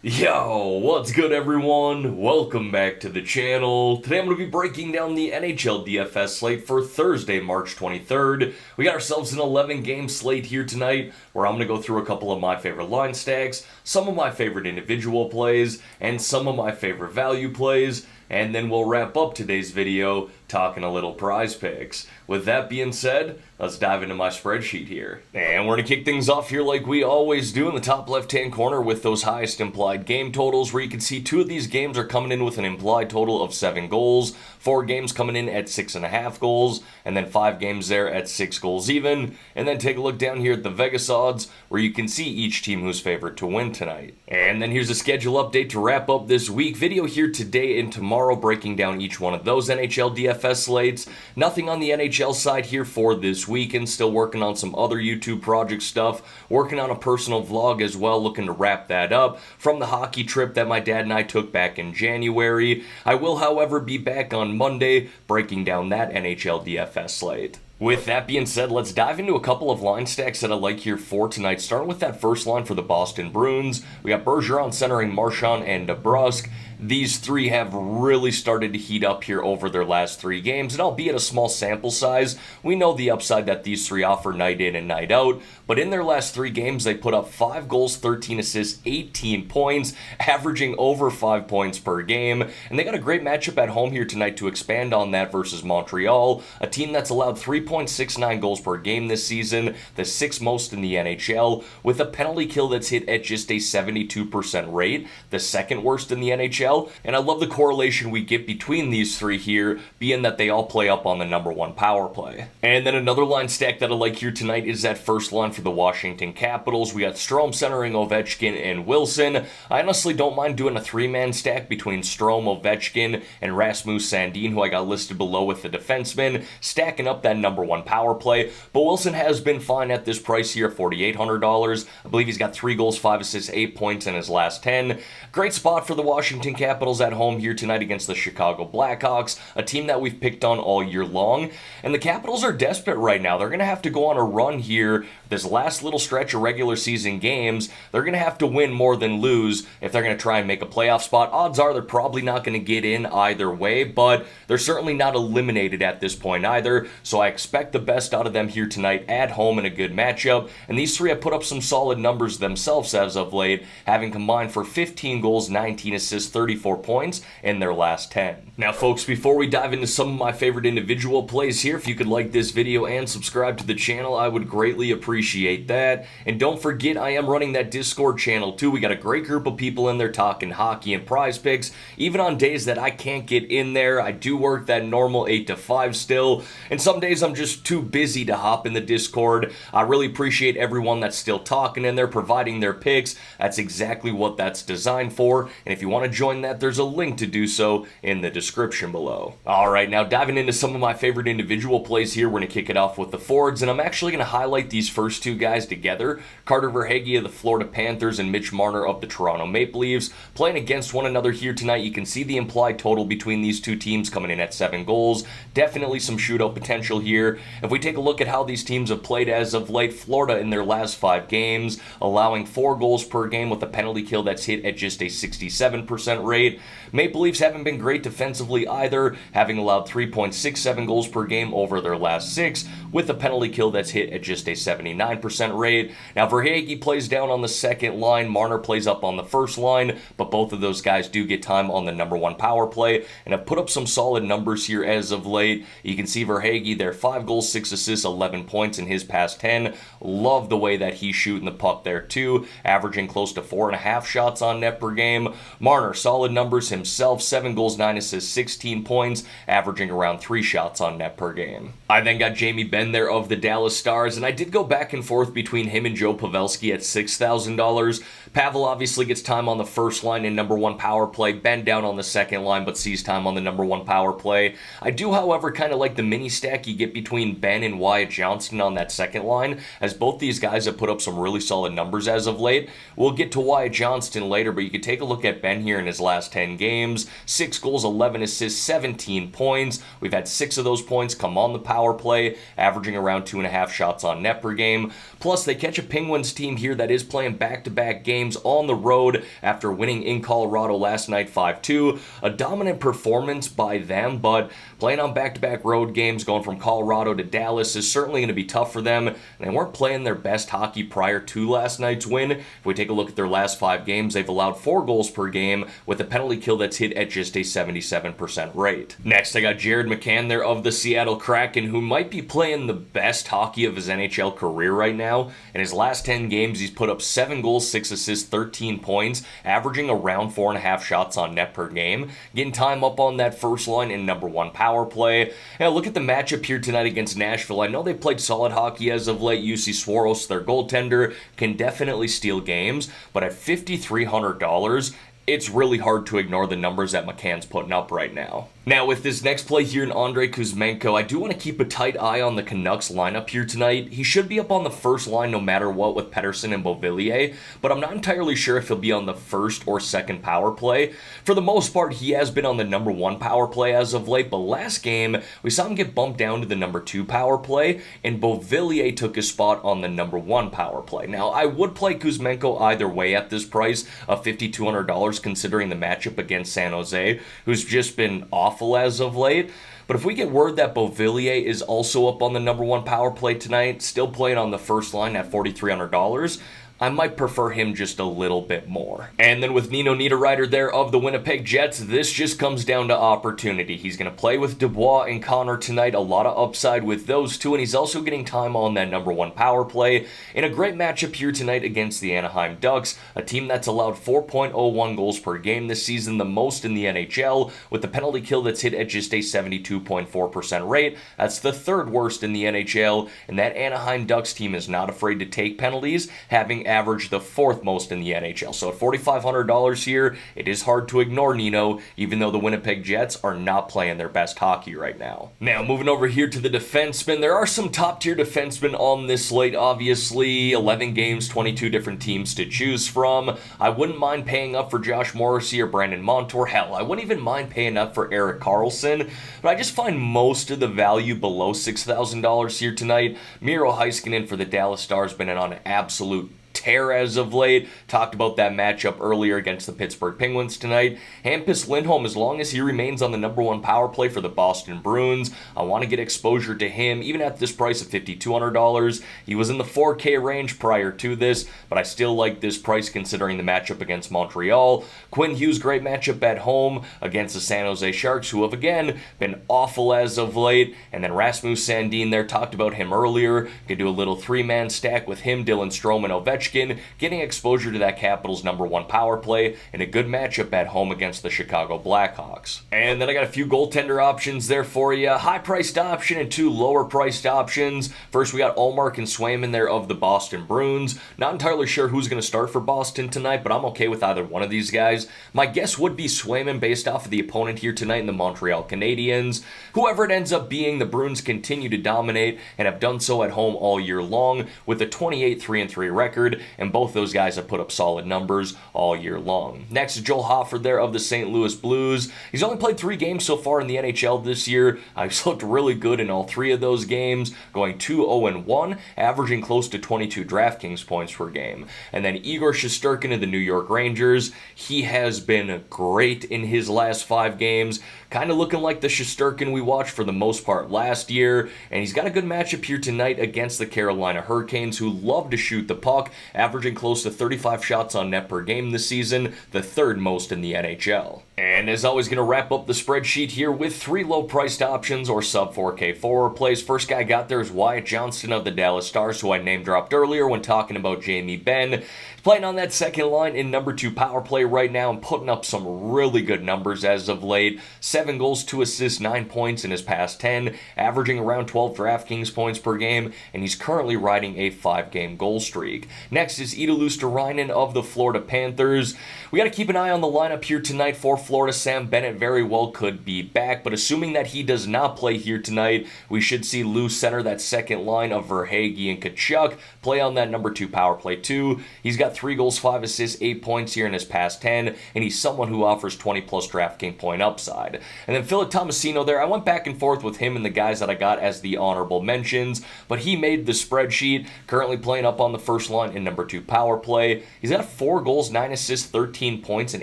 Yo, what's good everyone? Welcome back to the channel. Today I'm going to be breaking down the NHL DFS slate for Thursday, March 23rd. We got ourselves an 11-game slate here tonight where I'm going to go through a couple of my favorite line stacks, some of my favorite individual plays, and some of my favorite value plays. And then we'll wrap up today's video talking a little prize picks. With that being said, let's dive into my spreadsheet here. And we're going to kick things off here like we always do in the top left-hand corner with those highest implied game totals, where you can see 2 of these games are coming in with an implied total of 7 goals, 4 games coming in at 6.5 goals, and then 5 games there at 6 goals even. And then take a look down here at the Vegas odds, where you can see each team who's favored to win tonight. And then here's a schedule update to wrap up this week. Video here today and tomorrow breaking down each one of those NHL DFS slates. Nothing on the NHL side here for this weekend. Still working on some other YouTube project stuff. Working on a personal vlog as well, looking to wrap that up from the hockey trip that my dad and I took back in January. I will, however, be back on Monday breaking down that NHL DFS slate. With that being said, let's dive into a couple of line stacks that I like here for tonight. Starting with that first line for the Boston Bruins. We got Bergeron centering Marchand and DeBrusk. These 3 have really started to heat up here over their last 3 games, and albeit a small sample size, we know the upside that these 3 offer night in and night out. But in their last 3 games, they put up 5 goals, 13 assists, 18 points, averaging over 5 points per game. And they got a great matchup at home here tonight to expand on that versus Montreal, a team that's allowed 3.69 goals per game this season, the 6th most in the NHL, with a penalty kill that's hit at just a 72% rate, the 2nd worst in the NHL. And I love the correlation we get between these 3 here, being that they all play up on the #1 power play. And then another line stack that I like here tonight is that first line for the Washington Capitals. We got Strome centering Ovechkin and Wilson. I honestly don't mind doing a 3-man stack between Strome, Ovechkin, and Rasmus Sandin, who I got listed below with the defensemen, stacking up that #1 power play. But Wilson has been fine at this price here, $4,800. I believe he's got 3 goals, 5 assists, 8 points in his last 10. Great spot for the Washington Capitals at home here tonight against the Chicago Blackhawks, a team that we've picked on all year long. And the Capitals are desperate right now. They're going to have to go on a run here this last little stretch of regular season games. They're going to have to win more than lose if they're going to try and make a playoff spot. Odds are they're probably not going to get in either way, but they're certainly not eliminated at this point either. So I expect the best out of them here tonight at home in a good matchup. And these 3 have put up some solid numbers themselves as of late, having combined for 15 goals, 19 assists, 34 points in their last 10. Now folks, before we dive into some of my favorite individual plays here, if you could like this video and subscribe to the channel, I would greatly appreciate that. And don't forget, I am running that Discord channel too. We got a great group of people in there talking hockey and prize picks. Even on days that I can't get in there, I do work that normal 8 to 5 still. And some days I'm just too busy to hop in the Discord. I really appreciate everyone that's still talking in there, providing their picks. That's exactly what that's designed for. And if you want to join that, there's a link to do so in the description below. Alright, now diving into some of my favorite individual plays here, we're going to kick it off with the forwards, and I'm actually going to highlight these first 2 guys together. Carter Verhaeghe of the Florida Panthers and Mitch Marner of the Toronto Maple Leafs playing against one another here tonight. You can see the implied total between these 2 teams coming in at 7 goals. Definitely some shootout potential here. If we take a look at how these teams have played as of late, Florida in their last 5 games, allowing 4 goals per game with a penalty kill that's hit at just a 67% rate. Maple Leafs haven't been great defensively either, having allowed 3.67 goals per game over their last 6, with a penalty kill that's hit at just a 79% rate. Now Verhaeghe plays down on the second line, Marner plays up on the first line, but both of those guys do get time on the #1 power play and have put up some solid numbers here as of late. You can see Verhaeghe there, 5 goals, 6 assists, 11 points in his past 10. Love the way that he's shooting the puck there too, averaging close to 4.5 shots on net per game. Marner, solid numbers himself, 7 goals, 9 assists, 16 points, averaging around 3 shots on net per game. I then got Jamie Benn there of the Dallas Stars, and I did go back and forth between him and Joe Pavelski at $6,000. Pavel obviously gets time on the first line and #1 power play. Ben down on the second line, but sees time on the #1 power play. I do, however, kind of like the mini stack you get between Ben and Wyatt Johnston on that second line, as both these guys have put up some really solid numbers as of late. We'll get to Wyatt Johnston later, but you can take a look at Ben here in his last 10 games. 6 goals, 11 assists, 17 points. We've had 6 of those points come on the power play, averaging around 2.5 shots on net per game. Plus, they catch a Penguins team here that is playing back-to-back games games on the road after winning in Colorado last night 5-2. A dominant performance by them, but playing on back-to-back road games, going from Colorado to Dallas, is certainly going to be tough for them. And they weren't playing their best hockey prior to last night's win. If we take a look at their last 5 games, they've allowed 4 goals per game with a penalty kill that's hit at just a 77% rate. Next, I got Jared McCann there of the Seattle Kraken, who might be playing the best hockey of his NHL career right now. In his last 10 games, he's put up 7 goals, 6 assists, 13 points, averaging around 4.5 shots on net per game, getting time up on that first line in number 1 power play. Now, look at the matchup here tonight against Nashville. I know they played solid hockey as of late. UC Swaros, their goaltender, can definitely steal games, but at $5,300, it's really hard to ignore the numbers that McCann's putting up right now. Now, with this next play here in Andrei Kuzmenko, I do want to keep a tight eye on the Canucks lineup here tonight. He should be up on the first line no matter what with Pettersson and Beauvillier, but I'm not entirely sure if he'll be on the first or second power play. For the most part, he has been on the number 1 power play as of late, but last game, we saw him get bumped down to the number 2 power play, and Beauvillier took his spot on the number 1 power play. Now, I would play Kuzmenko either way at this price of $5,200, considering the matchup against San Jose, who's just been awful as of late. But if we get word that Beauvillier is also up on the number 1 power play tonight, still playing on the first line at $4,300, I might prefer him just a little bit more. And then with Nino Niederreiter there of the Winnipeg Jets, this just comes down to opportunity. He's going to play with Dubois and Connor tonight, a lot of upside with those two, and he's also getting time on that number 1 power play in a great matchup here tonight against the Anaheim Ducks, a team that's allowed 4.01 goals per game this season, the most in the NHL, with the penalty kill that's hit at just a 72.4% rate. That's the 3rd worst in the NHL, and that Anaheim Ducks team is not afraid to take penalties, having averaged the 4th most in the NHL. So at $4,500 here, it is hard to ignore Nino, even though the Winnipeg Jets are not playing their best hockey right now. Now, moving over here to the defensemen, there are some top-tier defensemen on this slate, obviously. 11 games, 22 different teams to choose from. I wouldn't mind paying up for Josh Morrissey or Brandon Montour. Hell, I wouldn't even mind paying up for Erik Karlsson, but I just find most of the value below $6,000 here tonight. Miro Heiskanen for the Dallas Stars been on an absolute tear as of late. Talked about that matchup earlier against the Pittsburgh Penguins tonight. Hampus Lindholm, as long as he remains on the number 1 power play for the Boston Bruins, I want to get exposure to him, even at this price of $5,200. He was in the 4K range prior to this, but I still like this price considering the matchup against Montreal. Quinn Hughes, great matchup at home against the San Jose Sharks, who have again been awful as of late. And then Rasmus Sandin there, talked about him earlier. Could do a little 3-man stack with him, Dylan Strome, and Ovechkin, getting exposure to that Capitals number 1 power play in a good matchup at home against the Chicago Blackhawks. And then I got a few goaltender options there for you. High-priced option and 2 lower-priced options. First, we got Ullmark and Swayman there of the Boston Bruins. Not entirely sure who's going to start for Boston tonight, but I'm okay with either one of these guys. My guess would be Swayman based off of the opponent here tonight in the Montreal Canadiens. Whoever it ends up being, the Bruins continue to dominate and have done so at home all year long with a 28-3-3 record, and both those guys have put up solid numbers all year long. Next is Joel Hofford there of the St. Louis Blues. He's only played 3 games so far in the NHL this year. He's looked really good in all 3 of those games, going 2-0-1, averaging close to 22 DraftKings points per game. And then Igor Shesterkin of the New York Rangers. He has been great in his last 5 games, kind of looking like the Shesterkin we watched for the most part last year, and he's got a good matchup here tonight against the Carolina Hurricanes, who love to shoot the puck, averaging close to 35 shots on net per game this season, the 3rd most in the NHL. And as always, going to wrap up the spreadsheet here with 3 low-priced options or sub-4K forward plays. First guy I got there is Wyatt Johnston of the Dallas Stars, who I name-dropped earlier when talking about Jamie Benn. He's playing on that second line in number 2 power play right now and putting up some really good numbers as of late. 7 goals, 2 assists, 9 points in his past 10, averaging around 12 DraftKings points per game, and he's currently riding a 5-game goal streak. Next is Ida Luosterainen of the Florida Panthers. We got to keep an eye on the lineup here tonight for Florida. Sam Bennett very well could be back, but assuming that he does not play here tonight, we should see Lou center that second line of Verhaeghe and Tkachuk, play on that number 2 power play too. He's got 3 goals, 5 assists, 8 points here in his past 10, and he's someone who offers 20 plus DraftKings point upside. And then Philip Tomasino there, I went back and forth with him and the guys that I got as the honorable mentions, but he made the spreadsheet, currently playing up on the first line in number 2 power play. He's got 4 goals, 9 assists, 13 points in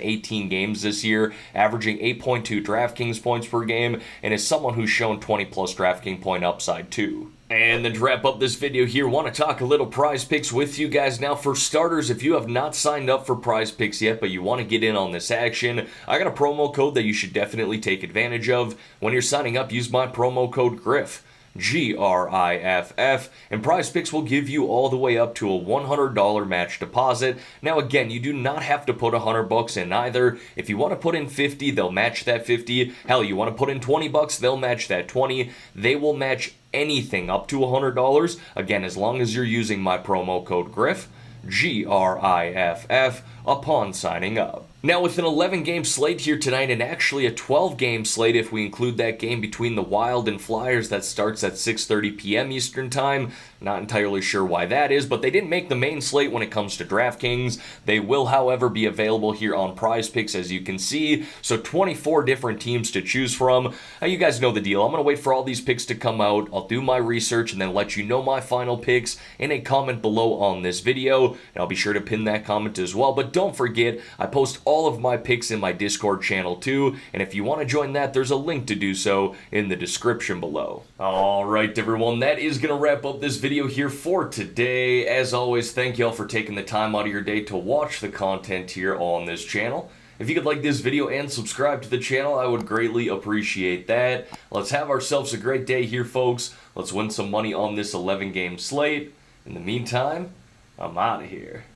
18 games this year, averaging 8.2 DraftKings points per game, and is someone who's shown 20 plus DraftKings point upside too. And then to wrap up this video here, want to talk a little prize picks with you guys. Now, for starters, if you have not signed up for prize picks yet, but you want to get in on this action, I got a promo code that you should definitely take advantage of. When you're signing up, use my promo code GRIFF. GRIFF, and Prize Picks will give you all the way up to a $100 match deposit. Now again, you do not have to put $100 in either. If you want to put in 50, they'll match that 50. Hell, you want to put in $20, they'll match that 20. They will match anything up to $100. Again, as long as you're using my promo code GRIFF, GRIFF, upon signing up. Now, with an 11-game slate here tonight, and actually a 12-game slate if we include that game between the Wild and Flyers that starts at 6:30 p.m. Eastern Time. Not entirely sure why that is, but they didn't make the main slate when it comes to DraftKings. They will, however, be available here on Prize Picks, as you can see. So 24 different teams to choose from. You guys know the deal. I'm going to wait for all these picks to come out. I'll do my research and then let you know my final picks in a comment below on this video. And I'll be sure to pin that comment as well. But don't forget, I post all of my picks in my Discord channel too. And if you want to join that, there's a link to do so in the description below. Alright everyone, that is going to wrap up this video here for today. As always, thank y'all for taking the time out of your day to watch the content here on this channel. If you could like this video and subscribe to the channel, I would greatly appreciate that. Let's have ourselves a great day here, folks. Let's win some money on this 11-game slate. In the meantime, I'm out of here.